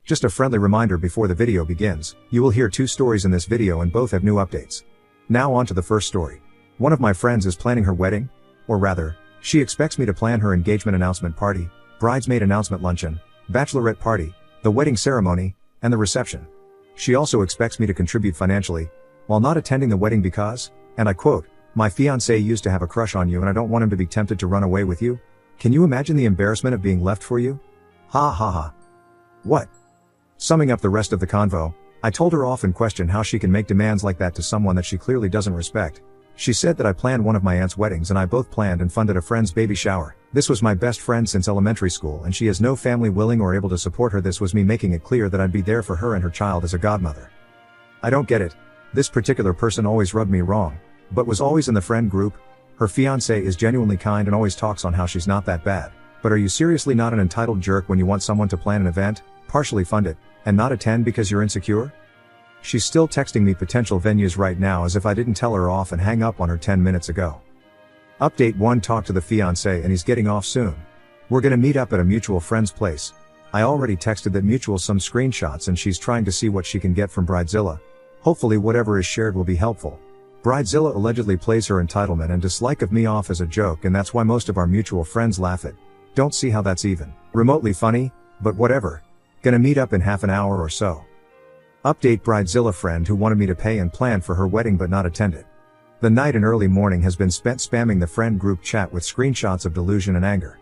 Just a friendly reminder before the video begins, you will hear two stories in this video and both have new updates. Now on to the first story. One of my friends is planning her wedding, or rather, she expects me to plan her engagement announcement party, bridesmaid announcement luncheon, bachelorette party, the wedding ceremony, and the reception. She also expects me to contribute financially, while not attending the wedding because, and I quote, "My fiancé used to have a crush on you and I don't want him to be tempted to run away with you." Can you imagine the embarrassment of being left for you? Ha ha ha. What? Summing up the rest of the convo, I told her off and questioned how she can make demands like that to someone that she clearly doesn't respect. She said that I planned one of my aunt's weddings and I both planned and funded a friend's baby shower. This was my best friend since elementary school and she has no family willing or able to support her. This was me making it clear that I'd be there for her and her child as a godmother. I don't get it. This particular person always rubbed me wrong, but was always in the friend group. Her fiancé is genuinely kind and always talks on how she's not that bad. But are you seriously not an entitled jerk when you want someone to plan an event, partially fund it, and not attend because you're insecure? She's still texting me potential venues right now as if I didn't tell her off and hang up on her 10 minutes ago. Update 1: Talk to the fiancé and he's getting off soon. We're gonna meet up at a mutual friend's place. I already texted that mutual some screenshots and she's trying to see what she can get from Bridezilla. Hopefully whatever is shared will be helpful. Bridezilla allegedly plays her entitlement and dislike of me off as a joke, and that's why most of our mutual friends laugh at. Don't see how that's even remotely funny, but whatever. Gonna meet up in half an hour or so. Update: Bridezilla friend who wanted me to pay and plan for her wedding but not attend it. The night and early morning has been spent spamming the friend group chat with screenshots of delusion and anger.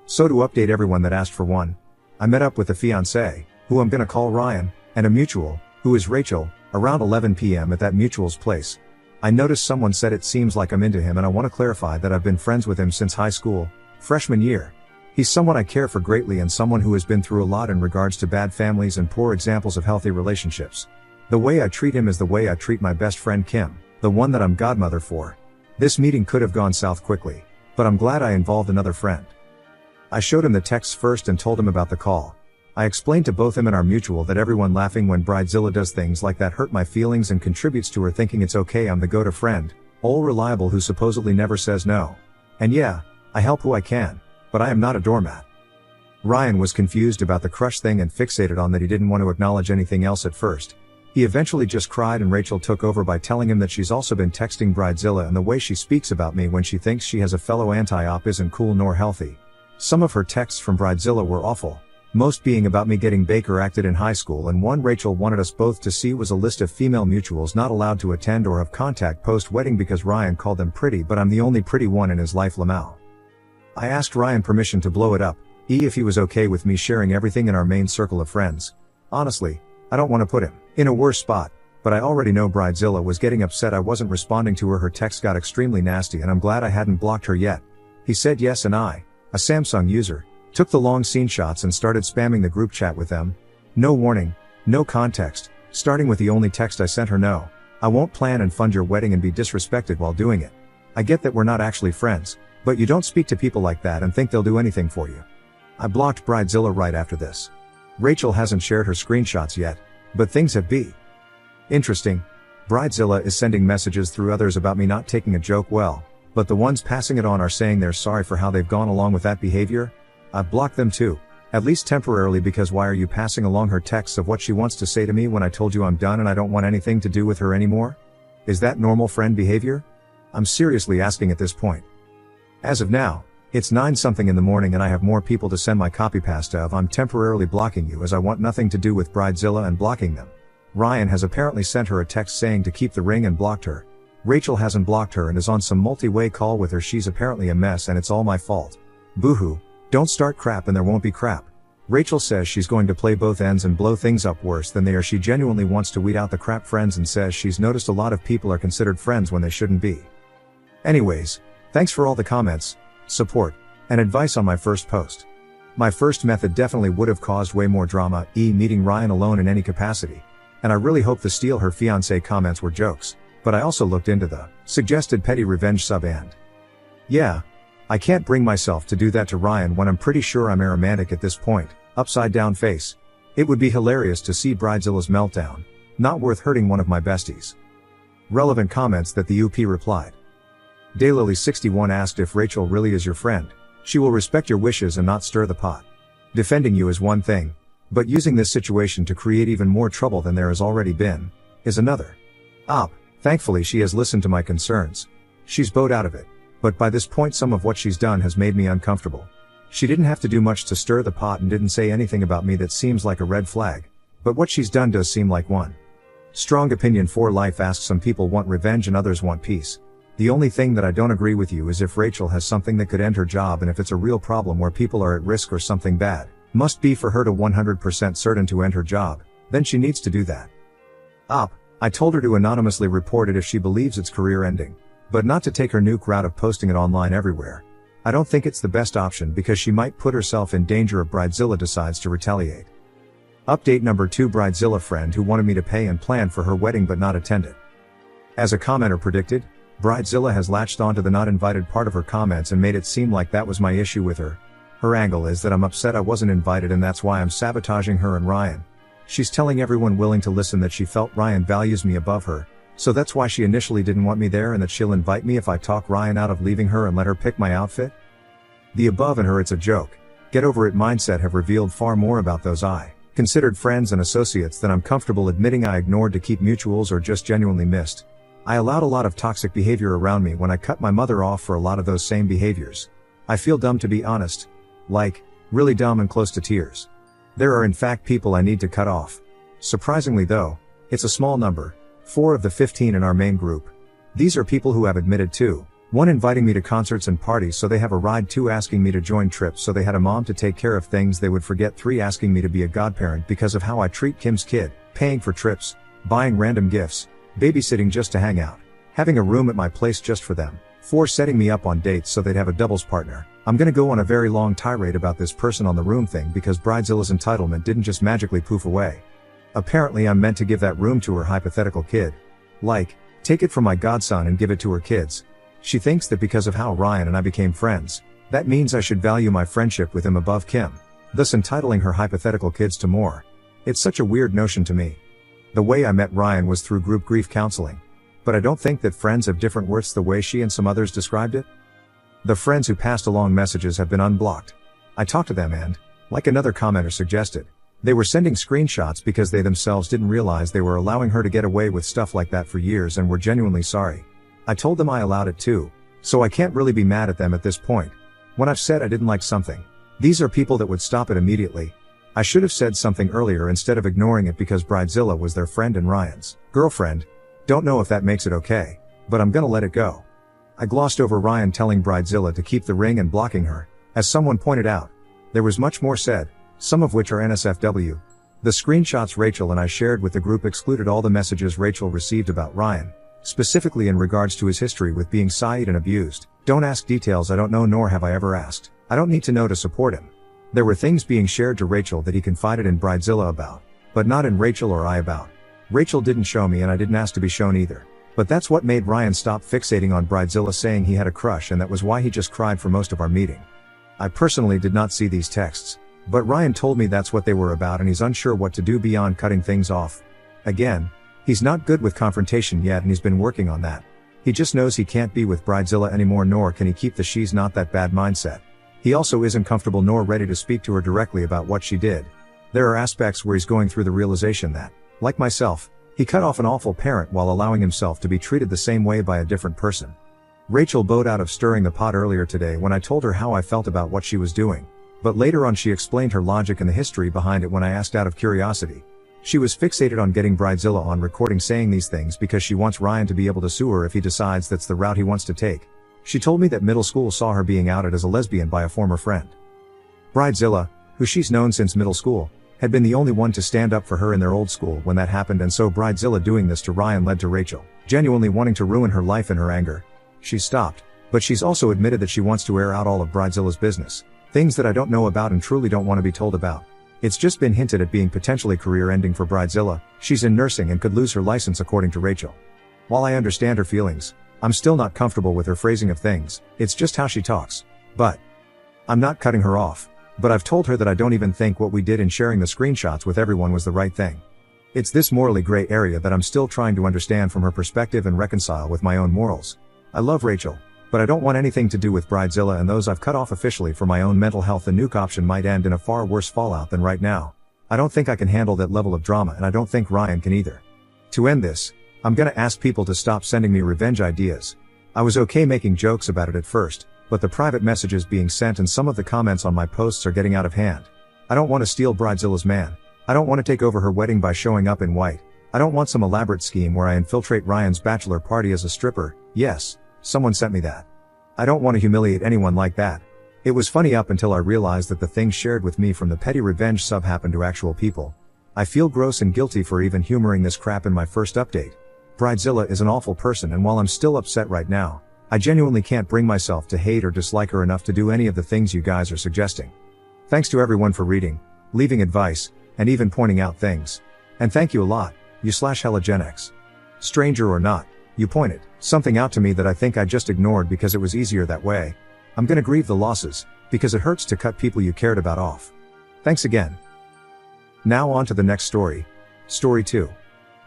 So to update everyone that asked for one, I met up with the fiancé, who I'm gonna call Ryan, and a mutual, who is Rachel, around 11 p.m. at that mutual's place. I noticed someone said it seems like I'm into him and I want to clarify that I've been friends with him since high school, freshman year. He's someone I care for greatly and someone who has been through a lot in regards to bad families and poor examples of healthy relationships. The way I treat him is the way I treat my best friend Kim, the one that I'm godmother for. This meeting could have gone south quickly, but I'm glad I involved another friend. I showed him the texts first and told him about the call. I explained to both him and our mutual that everyone laughing when Bridezilla does things like that hurt my feelings and contributes to her thinking it's okay I'm the go-to friend, all reliable who supposedly never says no. And yeah, I help who I can, but I am not a doormat. Ryan was confused about the crush thing and fixated on that he didn't want to acknowledge anything else at first. He eventually just cried and Rachel took over by telling him that she's also been texting Bridezilla and the way she speaks about me when she thinks she has a fellow anti-op isn't cool nor healthy. Some of her texts from Bridezilla were awful. Most being about me getting Baker acted in high school, and one Rachel wanted us both to see was a list of female mutuals not allowed to attend or have contact post-wedding because Ryan called them pretty, but I'm the only pretty one in his life. Lamau. I asked Ryan permission to blow it up, if he was okay with me sharing everything in our main circle of friends. Honestly, I don't want to put him in a worse spot, but I already know Bridezilla was getting upset I wasn't responding to her. Her text got extremely nasty and I'm glad I hadn't blocked her yet. He said yes and I, a Samsung user, took the long scene shots and started spamming the group chat with them. No warning, no context, starting with the only text I sent her: "No, I won't plan and fund your wedding and be disrespected while doing it. I get that we're not actually friends, but you don't speak to people like that and think they'll do anything for you." I blocked Bridezilla right after this. Rachel hasn't shared her screenshots yet, but things have been interesting. Bridezilla is sending messages through others about me not taking a joke well, but the ones passing it on are saying they're sorry for how they've gone along with that behavior. I've blocked them too, at least temporarily, because why are you passing along her texts of what she wants to say to me when I told you I'm done and I don't want anything to do with her anymore? Is that normal friend behavior? I'm seriously asking at this point. As of now, it's 9-something in the morning and I have more people to send my copy pasta of. I'm temporarily blocking you as I want nothing to do with Bridezilla and blocking them. Ryan has apparently sent her a text saying to keep the ring and blocked her. Rachel hasn't blocked her and is on some multi-way call with her. She's apparently a mess and it's all my fault. Boohoo. Don't start crap and there won't be crap. Rachel says she's going to play both ends and blow things up worse than they are. She genuinely wants to weed out the crap friends and says she's noticed a lot of people are considered friends when they shouldn't be. Anyways, thanks for all the comments, support, and advice on my first post. My first method definitely would have caused way more drama, meeting Ryan alone in any capacity. And I really hope the steal her fiancé comments were jokes, but I also looked into the suggested petty revenge sub and yeah, I can't bring myself to do that to Ryan when I'm pretty sure I'm aromantic at this point. Upside down face. It would be hilarious to see Bridezilla's meltdown. Not worth hurting one of my besties. Relevant comments that the UP replied. Daylily61 asked if Rachel really is your friend. She will respect your wishes and not stir the pot. Defending you is one thing, But using this situation to create even more trouble than there has already been, is another. Thankfully she has listened to my concerns. She's bowed out of it. But by this point some of what she's done has made me uncomfortable. She didn't have to do much to stir the pot and didn't say anything about me that seems like a red flag. But what she's done does seem like one. Strong opinion for life asks, some people want revenge and others want peace. The only thing that I don't agree with you is if Rachel has something that could end her job, and if it's a real problem where people are at risk or something bad must be for her to 100% certain to end her job, then she needs to do that. I told her to anonymously report it if she believes it's career ending, but not to take her nuke route of posting it online everywhere. I don't think it's the best option because she might put herself in danger if Bridezilla decides to retaliate. Update number 2: Bridezilla friend who wanted me to pay and plan for her wedding but not attend it. As a commenter predicted, Bridezilla has latched onto the not invited part of her comments and made it seem like that was my issue with her. Her angle is that I'm upset I wasn't invited and that's why I'm sabotaging her and Ryan. She's telling everyone willing to listen that she felt Ryan values me above her, so that's why she initially didn't want me there and that she'll invite me if I talk Ryan out of leaving her and let her pick my outfit. The above and her "it's a joke, get over it" mindset have revealed far more about those I considered friends and associates than I'm comfortable admitting I ignored to keep mutuals or just genuinely missed. I allowed a lot of toxic behavior around me when I cut my mother off for a lot of those same behaviors. I feel dumb, to be honest. Like, really dumb and close to tears. There are in fact people I need to cut off. Surprisingly though, it's a small number, 4 of the 15 in our main group. These are people who have admitted to 1. Inviting me to concerts and parties so they have a ride, 2. Asking me to join trips so they had a mom to take care of things they would forget, 3. Asking me to be a godparent because of how I treat Kim's kid, paying for trips, buying random gifts, babysitting just to hang out, having a room at my place just for them, 4. Setting me up on dates so they'd have a doubles partner. I'm gonna go on a very long tirade about this person on the room thing because Bridezilla's entitlement didn't just magically poof away. Apparently I'm meant to give that room to her hypothetical kid. Like, take it from my godson and give it to her kids. She thinks that because of how Ryan and I became friends, that means I should value my friendship with him above Kim, thus entitling her hypothetical kids to more. It's such a weird notion to me. The way I met Ryan was through group grief counseling. But I don't think that friends have different worths the way she and some others described it. The friends who passed along messages have been unblocked. I talked to them and, like another commenter suggested, they were sending screenshots because they themselves didn't realize they were allowing her to get away with stuff like that for years and were genuinely sorry. I told them I allowed it too, so I can't really be mad at them at this point. When I've said I didn't like something, these are people that would stop it immediately. I should have said something earlier instead of ignoring it because Bridezilla was their friend and Ryan's girlfriend. Don't know if that makes it okay, but I'm gonna let it go. I glossed over Ryan telling Bridezilla to keep the ring and blocking her. As someone pointed out, there was much more said, some of which are NSFW. The screenshots Rachel and I shared with the group excluded all the messages Rachel received about Ryan, specifically in regards to his history with being Saeed and abused. Don't ask details I don't know nor have I ever asked. I don't need to know to support him. There were things being shared to Rachel that he confided in Bridezilla about, but not in Rachel or I about. Rachel didn't show me and I didn't ask to be shown either. But that's what made Ryan stop fixating on Bridezilla saying he had a crush, and that was why he just cried for most of our meeting. I personally did not see these texts, but Ryan told me that's what they were about and he's unsure what to do beyond cutting things off. Again, he's not good with confrontation yet and he's been working on that. He just knows he can't be with Bridezilla anymore, nor can he keep the "she's not that bad" mindset. He also isn't comfortable nor ready to speak to her directly about what she did. There are aspects where he's going through the realization that, like myself, he cut off an awful parent while allowing himself to be treated the same way by a different person. Rachel bowed out of stirring the pot earlier today when I told her how I felt about what she was doing, but later on she explained her logic and the history behind it when I asked out of curiosity. She was fixated on getting Bridezilla on recording saying these things because she wants Ryan to be able to sue her if he decides that's the route he wants to take. She told me that middle school saw her being outed as a lesbian by a former friend. Bridezilla, who she's known since middle school, had been the only one to stand up for her in their old school when that happened, and so Bridezilla doing this to Ryan led to Rachel genuinely wanting to ruin her life in her anger. She stopped, but she's also admitted that she wants to air out all of Bridezilla's business, things that I don't know about and truly don't want to be told about. It's just been hinted at being potentially career-ending for Bridezilla. She's in nursing and could lose her license according to Rachel. While I understand her feelings, I'm still not comfortable with her phrasing of things. It's just how she talks. But I'm not cutting her off. But I've told her that I don't even think what we did in sharing the screenshots with everyone was the right thing. It's this morally gray area that I'm still trying to understand from her perspective and reconcile with my own morals. I love Rachel, but I don't want anything to do with Bridezilla and those I've cut off officially for my own mental health. The nuke option might end in a far worse fallout than right now. I don't think I can handle that level of drama, and I don't think Ryan can either. To end this, I'm gonna ask people to stop sending me revenge ideas. I was okay making jokes about it at first, but the private messages being sent and some of the comments on my posts are getting out of hand. I don't want to steal Bridezilla's man. I don't want to take over her wedding by showing up in white. I don't want some elaborate scheme where I infiltrate Ryan's bachelor party as a stripper. Yes, someone sent me that. I don't want to humiliate anyone like that. It was funny up until I realized that the things shared with me from the petty revenge sub happened to actual people. I feel gross and guilty for even humoring this crap in my first update. Bridezilla is an awful person, and while I'm still upset right now, I genuinely can't bring myself to hate or dislike her enough to do any of the things you guys are suggesting. Thanks to everyone for reading, leaving advice, and even pointing out things. And thank you a lot, you/HellaGenX. Stranger or not, you pointed something out to me that I think I just ignored because it was easier that way. I'm gonna grieve the losses, because it hurts to cut people you cared about off. Thanks again. Now on to the next story. Story 2.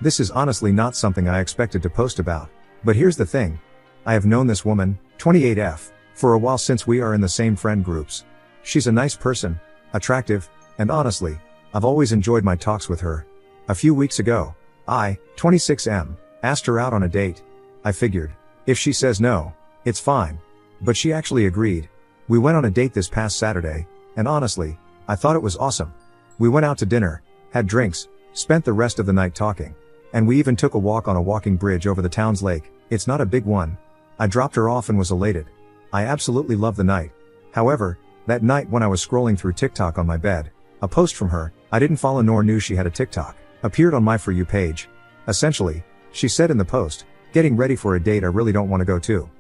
This is honestly not something I expected to post about, but here's the thing. I have known this woman, 28F, for a while since we are in the same friend groups. She's a nice person, attractive, and honestly, I've always enjoyed my talks with her. A few weeks ago, I, 26M, asked her out on a date. I figured, if she says no, it's fine. But she actually agreed. We went on a date this past Saturday, and honestly, I thought it was awesome. We went out to dinner, had drinks, spent the rest of the night talking, and we even took a walk on a walking bridge over the town's lake. It's not a big one. I dropped her off and was elated. I absolutely loved the night. However, that night when I was scrolling through TikTok on my bed, a post from her, I didn't follow nor knew she had a TikTok, appeared on my For You page. Essentially, she said in the post, "Getting ready for a date I really don't want to go to."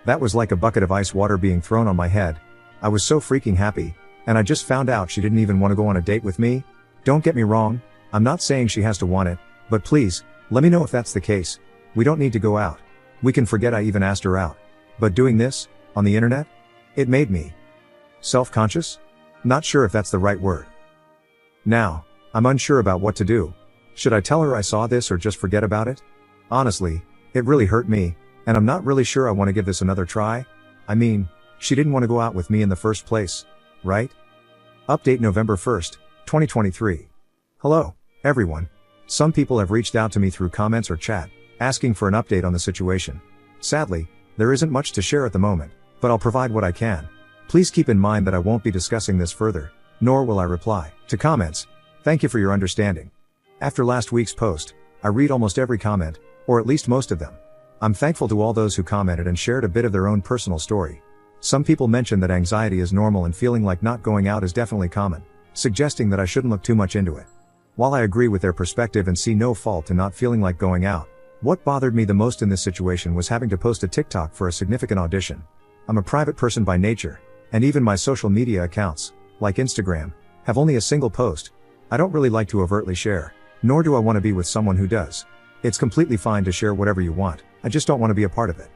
That was like a bucket of ice water being thrown on my head. I was so freaking happy, and I just found out she didn't even want to go on a date with me. Don't get me wrong, I'm not saying she has to want it, but please, let me know if that's the case. We don't need to go out. We can forget I even asked her out. But doing this, on the internet? It made me self-conscious? Not sure if that's the right word. Now, I'm unsure about what to do. Should I tell her I saw this or just forget about it? Honestly, it really hurt me, and I'm not really sure I want to give this another try. I mean, she didn't want to go out with me in the first place, right? Update November 1st, 2023. Hello, everyone. Some people have reached out to me through comments or chat, asking for an update on the situation. Sadly, there isn't much to share at the moment, but I'll provide what I can. Please keep in mind that I won't be discussing this further, nor will I reply to comments. Thank you for your understanding. After last week's post, I read almost every comment, or at least most of them. I'm thankful to all those who commented and shared a bit of their own personal story. Some people mentioned that anxiety is normal and feeling like not going out is definitely common, suggesting that I shouldn't look too much into it. While I agree with their perspective and see no fault in not feeling like going out, what bothered me the most in this situation was having to post a TikTok for a significant audition. I'm a private person by nature, and even my social media accounts, like Instagram, have only a single post. I don't really like to overtly share, nor do I want to be with someone who does. It's completely fine to share whatever you want, I just don't want to be a part of it.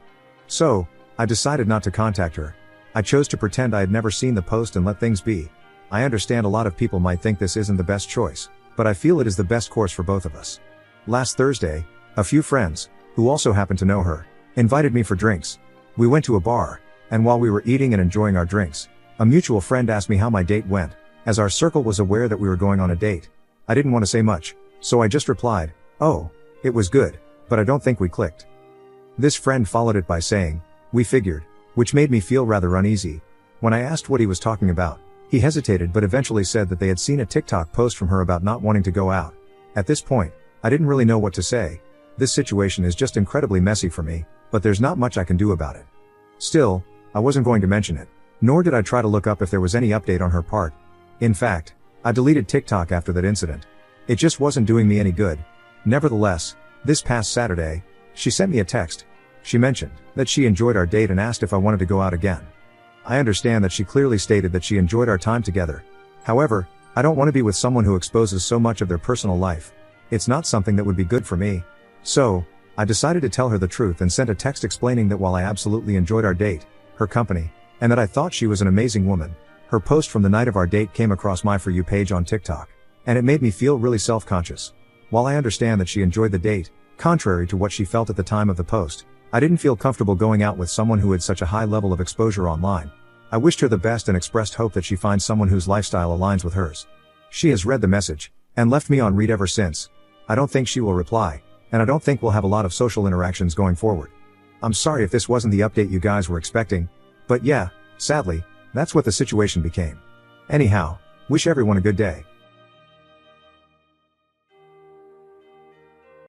So, I decided not to contact her. I chose to pretend I had never seen the post and let things be. I understand a lot of people might think this isn't the best choice, but I feel it is the best course for both of us. Last Thursday, a few friends, who also happened to know her, invited me for drinks. We went to a bar, and while we were eating and enjoying our drinks, a mutual friend asked me how my date went, as our circle was aware that we were going on a date. I didn't want to say much, so I just replied, "Oh, it was good, but I don't think we clicked." This friend followed it by saying, "We figured," which made me feel rather uneasy. When I asked what he was talking about, he hesitated but eventually said that they had seen a TikTok post from her about not wanting to go out. At this point, I didn't really know what to say. This situation is just incredibly messy for me, but there's not much I can do about it. Still, I wasn't going to mention it, nor did I try to look up if there was any update on her part. In fact, I deleted TikTok after that incident. It just wasn't doing me any good. Nevertheless, this past Saturday, she sent me a text. She mentioned that she enjoyed our date and asked if I wanted to go out again. I understand that she clearly stated that she enjoyed our time together. However, I don't want to be with someone who exposes so much of their personal life. It's not something that would be good for me. So, I decided to tell her the truth and sent a text explaining that while I absolutely enjoyed our date, her company, and that I thought she was an amazing woman, her post from the night of our date came across my For You page on TikTok, and it made me feel really self-conscious. While I understand that she enjoyed the date, contrary to what she felt at the time of the post, I didn't feel comfortable going out with someone who had such a high level of exposure online. I wished her the best and expressed hope that she finds someone whose lifestyle aligns with hers. She has read the message, and left me on read ever since. I don't think she will reply, and I don't think we'll have a lot of social interactions going forward. I'm sorry if this wasn't the update you guys were expecting, but yeah, sadly, that's what the situation became. Anyhow, wish everyone a good day.